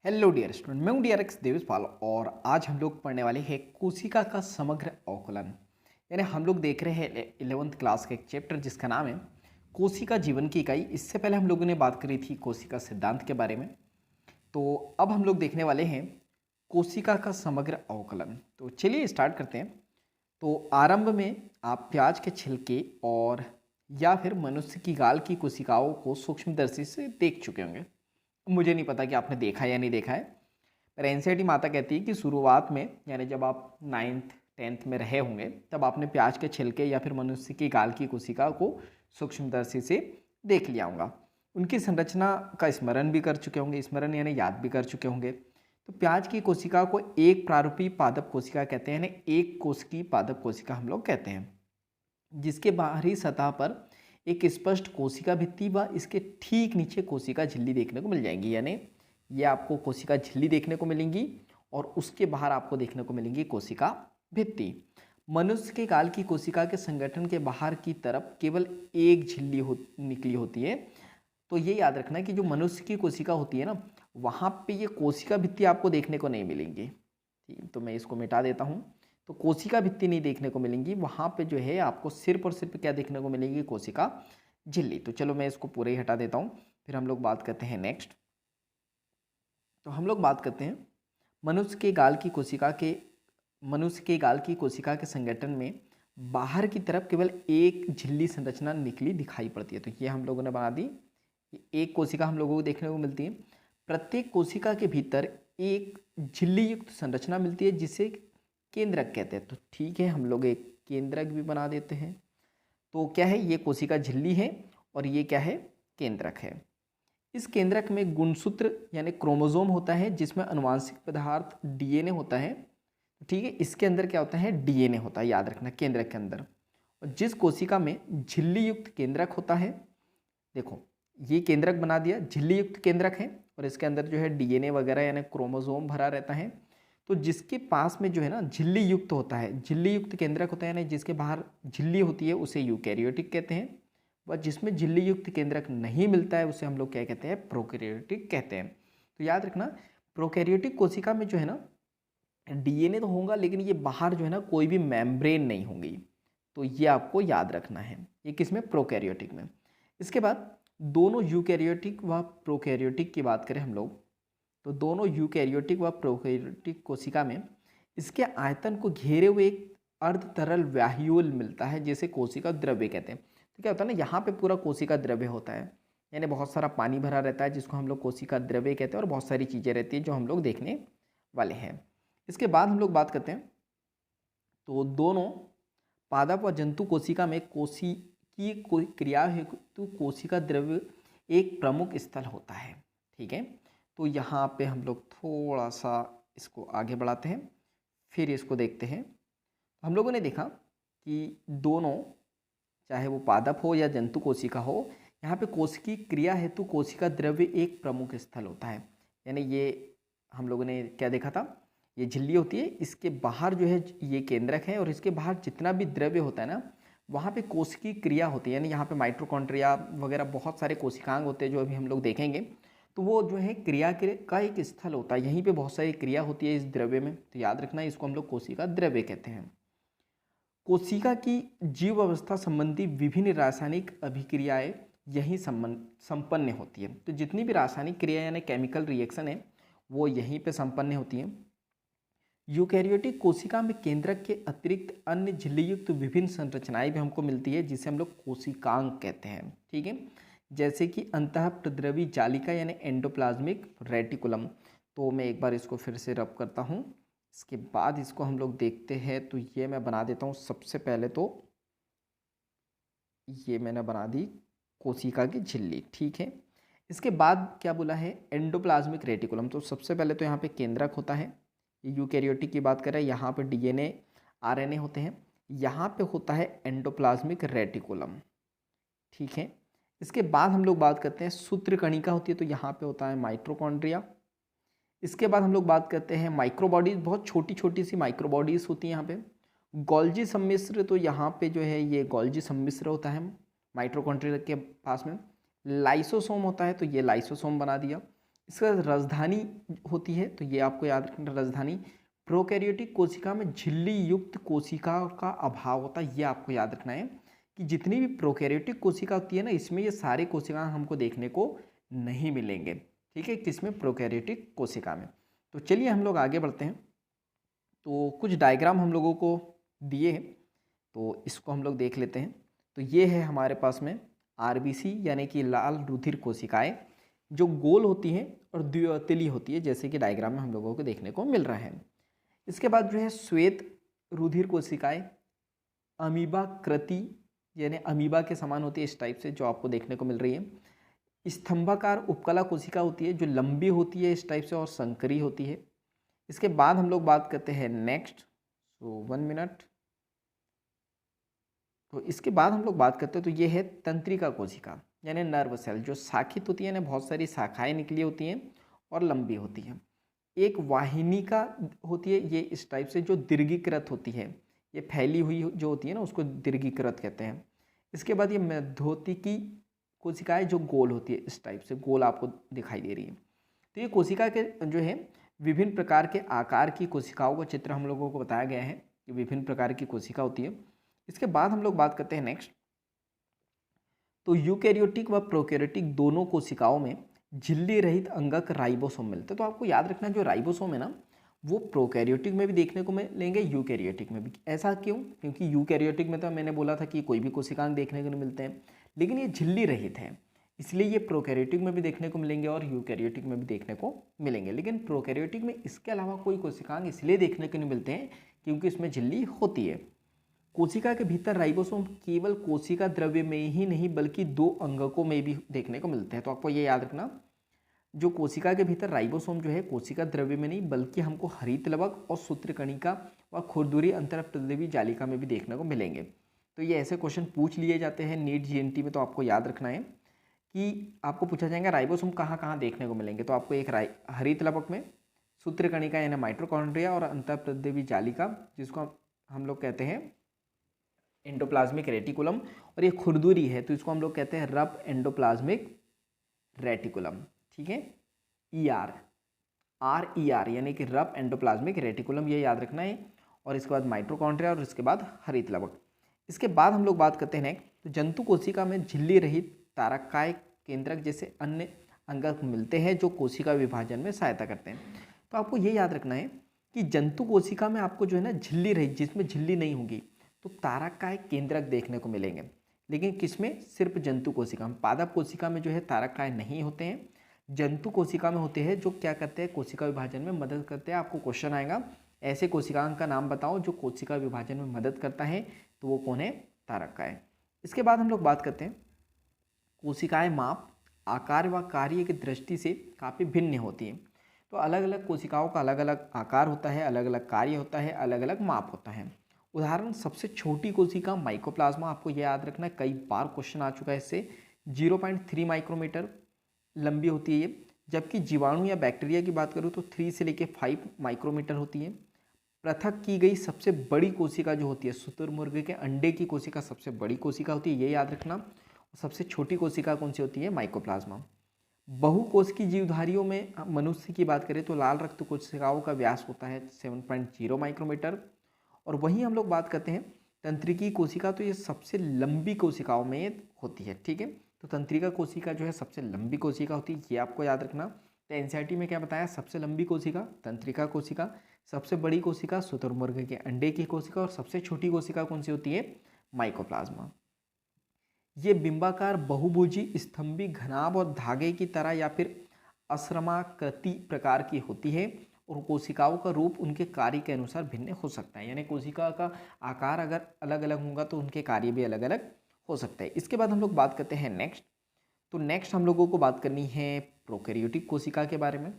Hello dear student, मैं हूं dear x Deveshpal और आज हम लोग पढ़ने वाले हैं कोशिका का समग्र अवकलन। यानी हम लोग देख रहे हैं 11th क्लास का एक चैप्टर जिसका नाम है कोशिका जीवन की इकाई। इससे पहले हम लोगों ने बात करी थी कोशिका सिद्धांत के बारे में। तो अब हम लोग देखने वाले हैं कोशिका का समग्र अवकलन। तो चलिए स्टार्ट करते हैं। तो आरंभ में आप प्याज के छिलके और या फिर मनुष्य की गाल की कोशिकाओं को सूक्ष्मदर्शी से देख चुके होंगे। मुझे नहीं पता कि आपने देखा या नहीं देखा है, पर एनसीईआरटी माता कहती है कि शुरुआत में यानी जब आप 9th-10th में रहे होंगे तब आपने प्याज के छिलके या फिर मनुष्य की गाल की कोशिका को सूक्ष्मदर्शी से देख लिया होगा। उनकी संरचना का स्मरण भी कर चुके होंगे, स्मरण यानी याद भी कर चुके होंगे। तो प्याज की कोशिका को एक प्रारूपी पादप कोशिका कहते हैं, यानी एक कोश की पादप कोशिका हम लोग कहते हैं, जिसके बाहरी सतह पर एक स्पष्ट कोशिका भित्ति व इसके ठीक नीचे कोशिका झिल्ली देखने को मिल जाएंगी। यानी ये आपको कोशिका झिल्ली देखने को मिलेंगी और उसके बाहर आपको देखने को मिलेंगी कोशिका भित्ति। मनुष्य के गाल की कोशिका के संगठन के बाहर की तरफ केवल एक झिल्ली निकली होती है। तो ये याद रखना कि जो मनुष्य की कोशिका होती है ना, वहाँ पे ये कोशिका भित्ति आपको देखने को नहीं मिलेंगी। ठीक, तो मैं इसको मिटा देता हूँ। तो कोशिका भित्ति नहीं देखने को मिलेंगी, वहाँ पे जो है आपको सिर्फ और सिर्फ क्या देखने को मिलेंगी, कोशिका झिल्ली। तो चलो मैं इसको पूरे ही हटा देता हूँ, फिर हम लोग बात करते हैं नेक्स्ट। तो हम लोग बात करते हैं मनुष्य के गाल की कोशिका के संगठन में बाहर की तरफ केवल एक झिल्ली संरचना निकली दिखाई पड़ती है। तो ये हम लोगों ने बना दी, एक कोशिका हम लोगों को देखने को मिलती है। प्रत्येक कोशिका के भीतर एक झिल्ली युक्त संरचना मिलती है जिसे केंद्रक कहते हैं। तो ठीक है, हम लोग एक केंद्रक भी बना देते हैं। तो क्या है, ये कोशिका झिल्ली है और ये क्या है, केंद्रक है। इस केंद्रक में गुणसूत्र यानी क्रोमोसोम होता है जिसमें अनुवांशिक पदार्थ डीएनए होता है। ठीक है, इसके अंदर क्या होता है, डीएनए होता है, याद रखना, केंद्रक के अंदर। और जिस कोशिका में झिल्ली युक्त केंद्रक होता है, देखो ये केंद्रक बना दिया, झिल्ली युक्त केंद्रक है और इसके अंदर जो है डीएनए वगैरह यानी क्रोमोसोम भरा रहता है। तो जिसके पास में जो है ना झिल्ली युक्त होता है, झिल्ली युक्त केंद्रक होता है, यानी जिसके बाहर झिल्ली होती है उसे यूकैरियोटिक कहते हैं। व जिसमें झिल्ली युक्त केंद्रक नहीं मिलता है उसे हम लोग क्या कहते हैं, प्रोकैरियोटिक कहते हैं। तो याद रखना, प्रोकैरियोटिक कोशिका में जो है ना डीएनए तो होगा, लेकिन ये बाहर जो है ना कोई भी मेम्ब्रेन नहीं होंगी। तो ये आपको याद रखना है, ये किसमें, प्रोकैरियोटिक में। इसके बाद दोनों यूकैरियोटिक व प्रोकैरियोटिक की बात करें हम लोग, तो दोनों यूकैरियोटिक व प्रोकैरियोटिक कोशिका में इसके आयतन को घेरे हुए एक अर्ध तरल व्याह्यूल मिलता है जिसे कोशिका द्रव्य कहते हैं। तो क्या होता है ना, यहाँ पे पूरा कोशिका द्रव्य होता है, यानी बहुत सारा पानी भरा रहता है जिसको हम लोग कोशिका द्रव्य कहते हैं, और बहुत सारी चीज़ें रहती हैं जो हम लोग देखने वाले हैं। इसके बाद हम लोग बात करते हैं, तो दोनों पादप व जंतु कोशिका में कोशिकीय क्रिया हेतु कोशिका द्रव्य एक प्रमुख स्थल होता है। ठीक है, तो यहाँ पे हम लोग थोड़ा सा इसको आगे बढ़ाते हैं, फिर इसको देखते हैं। हम लोगों ने देखा कि दोनों, चाहे वो पादप हो या जंतु कोशिका हो, यहाँ पे कोशिकीय क्रिया हेतु कोशिका द्रव्य एक प्रमुख स्थल होता है। यानी ये हम लोगों ने क्या देखा था, ये झिल्ली होती है, इसके बाहर जो है ये केंद्रक है और इसके बाहर जितना भी द्रव्य होता है ना, वहाँ पे कोशिकीय क्रिया होती है। यानी यहाँ पे माइटोकॉन्ड्रिया वगैरह बहुत सारे कोशिकांग होते हैं जो अभी हम लोग देखेंगे। तो वो जो है क्रिया का एक स्थल होता है, यहीं पे बहुत सारी क्रिया होती है इस द्रव्य में। तो याद रखना, इसको हम लोग कोशिका द्रव्य कहते हैं। कोशिका की जीव अवस्था संबंधी विभिन्न रासायनिक अभिक्रियाएं यहीं संपन्न होती है। तो जितनी भी रासायनिक क्रिया यानी केमिकल रिएक्शन है वो यहीं पे संपन्न होती हैं। यूकैरियोटिक कोशिका में केंद्रक के अतिरिक्त अन्य झिल्लीयुक्त विभिन्न संरचनाएं भी हमको मिलती है जिसे हम लोग कोशिकांग कहते हैं। ठीक है, जैसे कि अंतःप्रद्रवी जालिका यानी एंडोप्लाज्मिक रेटिकुलम। तो मैं एक बार इसको फिर से रब करता हूँ, इसके बाद इसको हम लोग देखते हैं। तो ये मैं बना देता हूँ, सबसे पहले तो ये मैंने बना दी कोशिका की झिल्ली। ठीक है, इसके बाद क्या बोला है, एंडोप्लाज्मिक रेटिकुलम। तो सबसे पहले तो यहाँ पे केंद्रक होता है, यूकैरियोटिक की बात करें, यहाँ पे डीएनए आरएनए होते हैं, यहाँ पे होता है एंडोप्लाज्मिक रेटिकुलम। ठीक है, इसके बाद हम लोग बात करते हैं सूत्रकणिका होती है, तो यहाँ पे होता है माइटोकॉन्ड्रिया। इसके बाद हम लोग बात करते हैं माइक्रोबॉडीज, बहुत छोटी छोटी सी माइक्रोबॉडीज होती है यहाँ पे। गोल्जी सम्मिश्र, तो यहाँ पे जो है ये गोल्जी सम्मिश्र होता है माइटोकॉन्ड्रिया के पास में। लाइसोसोम होता है, तो ये लाइसोसोम बना दिया। इसका राजधानी होती है, तो ये आपको याद रखना राजधानी। प्रोकैरियोटिक कोशिका में झिल्ली युक्त कोशिका का अभाव होता है, ये आपको याद रखना है कि जितनी भी प्रोकैरियोटिक कोशिका होती है ना, इसमें ये सारे कोशिका हमको देखने को नहीं मिलेंगे, ठीक है, किसमें, प्रोकैरियोटिक कोशिका में। तो चलिए हम लोग आगे बढ़ते हैं। तो कुछ डायग्राम हम लोगों को दिए हैं, तो इसको हम लोग देख लेते हैं। तो ये है हमारे पास में आरबीसी यानी कि लाल रुधिर कोशिकाएं, जो गोल होती हैं और द्वितलीय होती है, जैसे कि डायग्राम में हम लोगों को देखने को मिल रहा है। इसके बाद जो है श्वेत रुधिर कोशिकाएं, अमीबा कृति यानी अमीबा के समान होती है, इस टाइप से जो आपको देखने को मिल रही है। स्तंभाकार उपकला कोशिका होती है, जो लंबी होती है इस टाइप से और संकरी होती है। इसके बाद हम लोग बात करते हैं नेक्स्ट, सो 1 मिनट। तो इसके बाद हम लोग बात करते हैं, तो ये है तंत्रिका कोशिका यानी नर्व सेल, जो शाखित होती है ना, बहुत सारी शाखाएं निकली होती हैं और लंबी होती हैं। एक वाहिनिका होती है ये इस टाइप से, जो दीर्घीकृत होती है, ये फैली हुई जो होती है ना, उसको दीर्घीकृत कहते हैं। इसके बाद ये मध्योतिकी कोशिकाएं, जो गोल होती है इस टाइप से, गोल आपको दिखाई दे रही है। तो ये कोशिका के जो है विभिन्न प्रकार के आकार की कोशिकाओं का चित्र हम लोगों को बताया गया है कि विभिन्न प्रकार की कोशिका होती है। इसके बाद हम लोग बात करते हैं नेक्स्ट, तो यूकैरियोटिक व प्रोकैरियोटिक दोनों कोशिकाओं में झिल्ली रहित अंगक राइबोसोम मिलते हैं। तो आपको याद रखना, जो राइबोसोम है ना, वो प्रोकैरियोटिक में भी देखने को मिलेंगे, यूकैरियोटिक में भी। ऐसा क्यों? क्योंकि यूकैरियोटिक में तो मैंने बोला था कि कोई भी कोशिकांग देखने को नहीं मिलते हैं, लेकिन ये झिल्ली रहित है, इसलिए ये प्रोकैरियोटिक में भी देखने को मिलेंगे और यूकैरियोटिक में भी देखने को मिलेंगे। लेकिन प्रोकैरियोटिक में इसके अलावा कोई कोशिकांग इसलिए देखने को नहीं मिलते हैं क्योंकि इसमें झिल्ली होती है। कोशिका के भीतर राइबोसोम केवल कोशिका द्रव्य में ही नहीं बल्कि दो अंगकों में भी देखने को मिलते हैं। तो आपको ये याद रखना, जो कोशिका के भीतर राइबोसोम जो है कोशिका द्रव्य में नहीं बल्कि हमको हरित लवक और सूत्रकणिका व खुरदुरी अंतरप्रद्रवी जालिका में भी देखने को मिलेंगे। तो ये ऐसे क्वेश्चन पूछ लिए जाते हैं नीट जीएनटी में, तो आपको याद रखना है कि आपको पूछा जाएगा राइबोसोम कहाँ कहाँ देखने को मिलेंगे। तो आपको एक हरित लवक में, सूत्रकणिका यानी माइटोकॉन्ड्रिया और अंतरप्रद्रवी जालिका, जिसको हम लोग कहते हैं एंडोप्लाज्मिक रेटिकुलम, और ये खुरदुरी है तो इसको हम लोग कहते हैं रफ एंडोप्लाज्मिक रेटिकुलम, ठीक है, ER, RER यानी कि रफ एंडोप्लाज्मिक रेटिकुलम, ये याद रखना है। और इसके बाद माइटोकॉन्ड्रिया और इसके बाद हरित लवक। इसके बाद हम लोग बात करते हैं नेक्स्ट, तो जंतु कोशिका में झिल्ली रहित तारकाय केंद्रक जैसे अन्य अंगक मिलते हैं जो कोशिका विभाजन में सहायता करते हैं। तो आपको ये याद रखना है कि जंतु कोशिका में आपको जो है ना झिल्ली रहित, जिसमें झिल्ली नहीं होगी, तो तारकाय केंद्रक देखने को मिलेंगे। लेकिन किसमें? सिर्फ जंतु कोशिका में। पादप कोशिका में जो है तारकाय नहीं होते हैं, जंतु कोशिका में होते हैं, जो क्या करते हैं, कोशिका विभाजन में मदद करते हैं। आपको क्वेश्चन आएगा ऐसे कोशिकांग का नाम बताओ जो कोशिका विभाजन में मदद करता है, तो वो कौन है? तारकाय। इसके बाद हम लोग बात करते हैं, कोशिकाएं माप, आकार व कार्य की दृष्टि से काफ़ी भिन्न होती हैं। तो अलग अलग कोशिकाओं का अलग अलग आकार होता है, अलग अलग कार्य होता है, अलग अलग माप होता है। उदाहरण, सबसे छोटी कोशिका माइकोप्लाज्मा, आपको यह याद रखना है, कई बार क्वेश्चन आ चुका है इससे, 0.3 माइक्रोमीटर लंबी होती है ये। जबकि जीवाणु या बैक्टीरिया की बात करूँ तो 3 से लेकर 5 माइक्रोमीटर होती है। पृथक की गई सबसे बड़ी कोशिका जो होती है, शुतुरमुर्ग के अंडे की कोशिका सबसे बड़ी कोशिका होती है, ये याद रखना। सबसे छोटी कोशिका कौन सी होती है? माइकोप्लाज्मा। बहुकोशिकीय जीवधारियों में मनुष्य की बात करें तो लाल रक्त कोशिकाओं का व्यास होता है 7.0 माइक्रोमीटर। और वहीं हम लोग बात करते हैं तंत्रिकी कोशिका, तो ये सबसे लंबी कोशिकाओं में होती है, ठीक है। तो तंत्रिका कोशिका जो है सबसे लंबी कोशिका होती है, ये आपको याद रखना। तो एनसीईआरटी में क्या बताया? सबसे लंबी कोशिका तंत्रिका कोशिका, सबसे बड़ी कोशिका शुतुरमुर्ग के अंडे की कोशिका, और सबसे छोटी कोशिका कौन सी होती है? माइकोप्लाज्मा। ये बिंबाकार बहुभुजी स्तंभी घनाभ और धागे की तरह या फिर असमाकृति प्रकार की होती है, और कोशिकाओं का रूप उनके कार्य के अनुसार भिन्न हो सकता है। यानी कोशिका का आकार अगर अलग अलग होगा तो उनके कार्य भी अलग अलग हो सकते हैं। इसके बाद हम लोग बात करते हैं नेक्स्ट, तो नेक्स्ट हम लोगों को बात करनी है प्रोकैरियोटिक कोशिका के बारे में,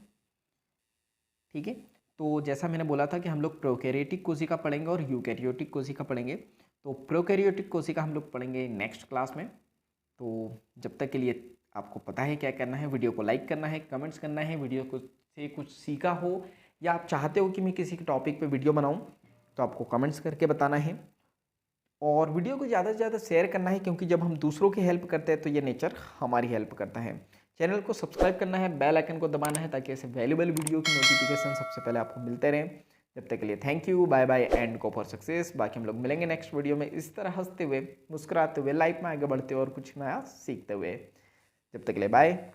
ठीक है। तो जैसा मैंने बोला था कि हम लोग प्रोकैरियोटिक कोशिका पढ़ेंगे और यूकैरियोटिक कोशिका पढ़ेंगे। तो प्रोकैरियोटिक कोशिका हम लोग पढ़ेंगे नेक्स्ट क्लास में। तो जब तक के लिए आपको पता है क्या करना है, वीडियो को लाइक करना है, कमेंट्स करना है, वीडियो को से कुछ सीखा हो या आप चाहते हो कि मैं किसी टॉपिक पे वीडियो बनाऊं, तो आपको कमेंट्स करके बताना है। और वीडियो को ज़्यादा से ज़्यादा शेयर करना है, क्योंकि जब हम दूसरों की हेल्प करते हैं तो ये नेचर हमारी हेल्प करता है। चैनल को सब्सक्राइब करना है, बेल आइकन को दबाना है ताकि ऐसे वैल्यूबल वीडियो की नोटिफिकेशन सबसे पहले आपको मिलते रहें। जब तक के लिए thank you, bye bye and go for success. बाकी हम लोग मिलेंगे नेक्स्ट वीडियो में इस तरह हंसते हुए, मुस्कुराते हुए, लाइफ में आगे बढ़ते हुए और कुछ नया सीखते हुए। जब तक के लिए बाय।